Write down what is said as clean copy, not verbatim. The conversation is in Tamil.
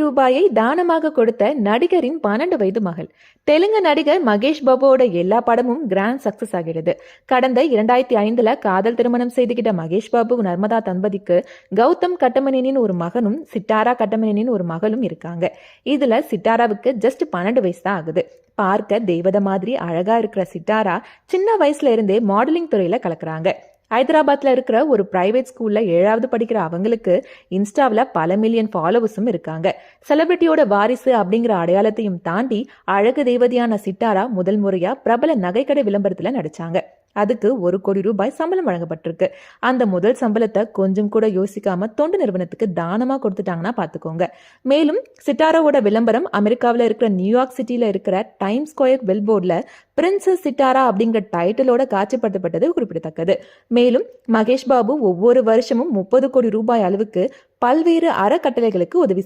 ரூபாயை தானமாக கொடுத்த நடிகரின் 12 வயது மகள். தெலுங்கு நடிகர் மகேஷ் பாபுவோட எல்லா படமும் கிராண்ட் சக்சஸ் ஆகிறது. கடந்த 2005 காதல் திருமணம் செய்துகிட்ட மகேஷ் பாபு நர்மதா தம்பதிக்கு கௌதம் கட்டமணினின் ஒரு மகனும் சிட்டாரா கட்டமணினின் ஒரு மகளும் இருக்காங்க. இதுல சிட்டாராவுக்கு ஜஸ்ட் 12 வயசு தான் ஆகுது. பார்க்க தெய்வத மாதிரி அழகா இருக்கிற சிட்டாரா சின்ன வயசுல இருந்தே மாடலிங் துறையில கலக்குறாங்க. ஹைதராபாத்ல இருக்கிற ஒரு பிரைவேட் ஸ்கூல்ல 7வது படிக்கிற அவங்களுக்கு இன்ஸ்டாவில் பல மில்லியன் ஃபாலோவர்ஸும் இருக்காங்க. செலிபிரிட்டியோட வாரிசு அப்படிங்கிற அடையாளத்தையும் தாண்டி அழகு தெய்வதியான சிட்டாரா முதல் முறையா பிரபல நகைக்கடை விளம்பரத்துல நடிச்சாங்க. அதுக்கு ₹1 கோடி சம்பளம் வழங்கப்பட்டிருக்கு. அந்த முதல் சம்பளத்தை கொஞ்சம் கூட யோசிக்காம தொண்டு நிறுவனத்துக்கு தானமா கொடுத்துட்டாங்கன்னா பாத்துக்கோங்க. மேலும் சிட்டாராவோட விளம்பரம் அமெரிக்காவில் இருக்கிற நியூயார்க் சிட்டியில இருக்கிற டைம் ஸ்கொயர் பில்போர்ட்ல பிரின்சஸ் சிட்டாரா அப்படிங்கிற டைட்டிலோட காட்சிப்படுத்தப்பட்டது குறிப்பிடத்தக்கது. மேலும் மகேஷ் பாபு ஒவ்வொரு வருஷமும் ₹30 கோடி அளவுக்கு பல்வேறு அறக்கட்டளைகளுக்கு உதவி செய்யும்.